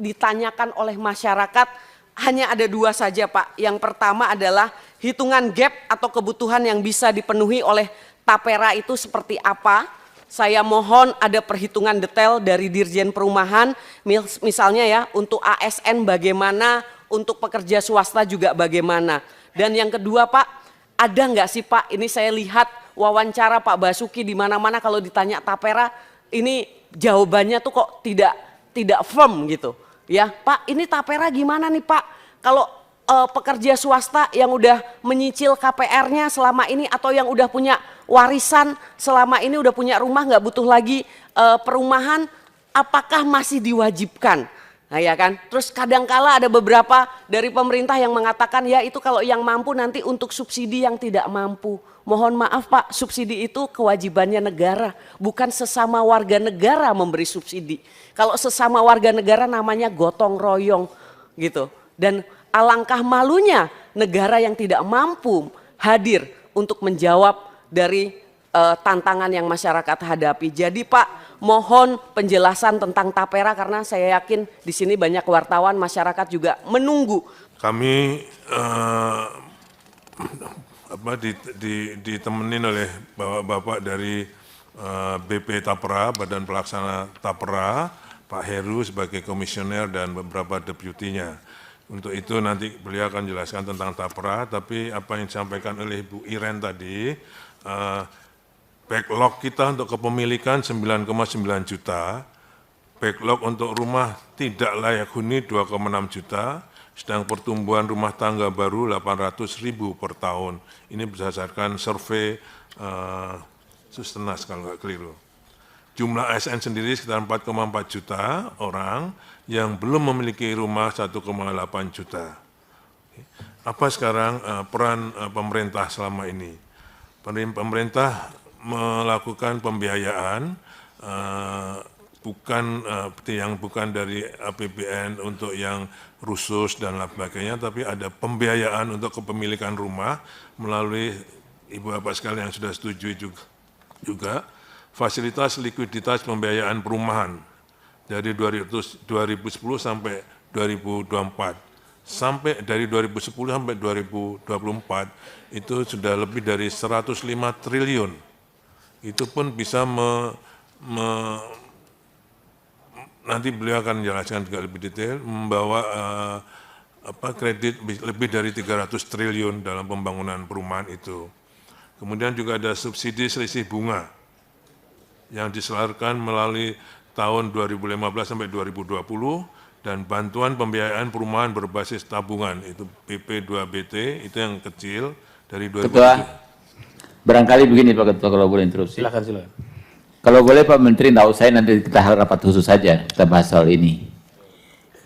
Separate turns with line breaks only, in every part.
ditanyakan oleh masyarakat hanya ada dua saja Pak. Yang pertama adalah hitungan gap atau kebutuhan yang bisa dipenuhi oleh Tapera itu seperti apa. Saya mohon ada perhitungan detail dari Dirjen Perumahan, misalnya ya untuk ASN bagaimana, untuk pekerja swasta juga bagaimana. Dan yang kedua Pak, ada nggak sih Pak, ini saya lihat wawancara Pak Basuki di mana-mana kalau ditanya Tapera, ini jawabannya tuh kok tidak firm gitu. Ya Pak, ini Tapera gimana nih Pak? Kalau pekerja swasta yang udah menyicil KPR-nya selama ini atau yang udah punya warisan selama ini, udah punya rumah, nggak butuh lagi perumahan, apakah masih diwajibkan? Nah ya kan, terus kadangkala ada beberapa dari pemerintah yang mengatakan ya itu kalau yang mampu nanti untuk subsidi yang tidak mampu. Mohon maaf Pak, subsidi itu kewajibannya negara, bukan sesama warga negara memberi subsidi. Kalau sesama warga negara namanya gotong royong gitu. Dan alangkah malunya negara yang tidak mampu hadir untuk menjawab dari tantangan yang masyarakat hadapi. Jadi Pak, mohon penjelasan tentang Tapera karena saya yakin di sini banyak wartawan, masyarakat juga menunggu.
Kami ditemenin oleh bapak-bapak dari BP Tapera, Badan Pelaksana Tapera, Pak Heru sebagai komisioner dan beberapa deputinya. Untuk itu nanti beliau akan jelaskan tentang Tapera, tapi apa yang disampaikan oleh Bu Iren tadi, backlog kita untuk kepemilikan 9,9 juta, backlog untuk rumah tidak layak huni 2,6 juta, sedang pertumbuhan rumah tangga baru 800.000 per tahun. Ini berdasarkan survei Sustenas kalau nggak keliru. Jumlah ASN sendiri sekitar 4,4 juta orang yang belum memiliki rumah 1,8 juta. Apa sekarang peran pemerintah selama ini? Pemerintah melakukan pembiayaan bukan dari APBN untuk yang khusus dan lain sebagainya, tapi ada pembiayaan untuk kepemilikan rumah melalui ibu bapak sekalian yang sudah setuju juga fasilitas likuiditas pembiayaan perumahan dari 2010 sampai 2024. Sampai dari 2010 sampai 2024 itu sudah lebih dari 105 triliun. Itu pun bisa nanti beliau akan menjelaskan juga lebih detail, membawa kredit lebih dari 300 triliun dalam pembangunan perumahan itu. Kemudian juga ada subsidi selisih bunga yang disalurkan melalui tahun 2015 sampai 2020 dan bantuan pembiayaan perumahan berbasis tabungan itu PP2BT itu yang kecil dari 2007.
Ketua, barangkali begini Pak Ketua kalau boleh interupsi.
Silakan.
Kalau boleh Pak Menteri, tahu saya nanti kita rapat khusus saja kita bahas soal ini.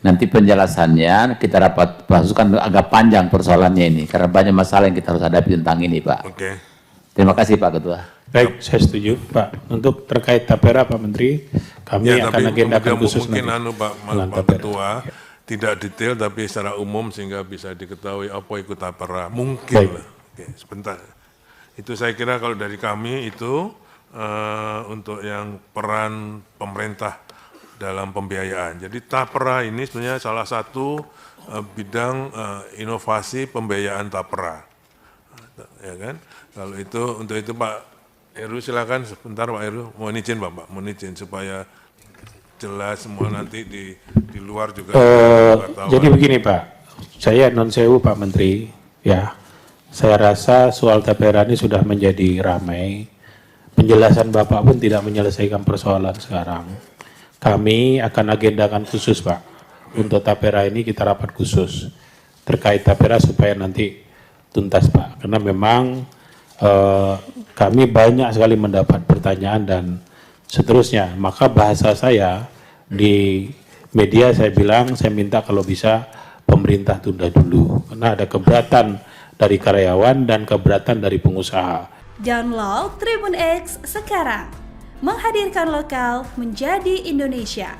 Nanti penjelasannya kita rapat bahas kan agak panjang persoalannya ini karena banyak masalah yang kita harus hadapi tentang ini Pak.
Oke.
Terima kasih Pak Ketua.
Baik, saya setuju Pak. Untuk terkait Tapera Pak Menteri, kami akan agendakan khusus
mungkin
nanti.
Pak Ketua tidak detail tapi secara umum sehingga bisa diketahui apa ikut Tapera. Mungkin. Oke, sebentar. Itu saya kira kalau dari kami itu untuk yang peran pemerintah dalam pembiayaan. Jadi Tapera ini sebenarnya salah satu bidang inovasi pembiayaan Tapera. Ya kan? Kalau itu untuk itu Pak Heru silakan sebentar Pak Heru, mohon izin Bapak, mohon izin supaya jelas semua nanti di luar juga.
Jadi begini Pak, saya non sewu Pak Menteri, ya, saya rasa soal Tapera ini sudah menjadi ramai. Penjelasan Bapak pun tidak menyelesaikan persoalan sekarang. Kami akan agendakan khusus Pak, untuk Tapera ini kita rapat khusus terkait Tapera supaya nanti tuntas Pak, karena memang kami banyak sekali mendapat pertanyaan dan seterusnya. Maka bahasa saya di media saya bilang, saya minta kalau bisa pemerintah tunda dulu. Karena ada keberatan dari karyawan dan keberatan dari pengusaha.
Download Tribun X sekarang. Menghadirkan lokal menjadi Indonesia.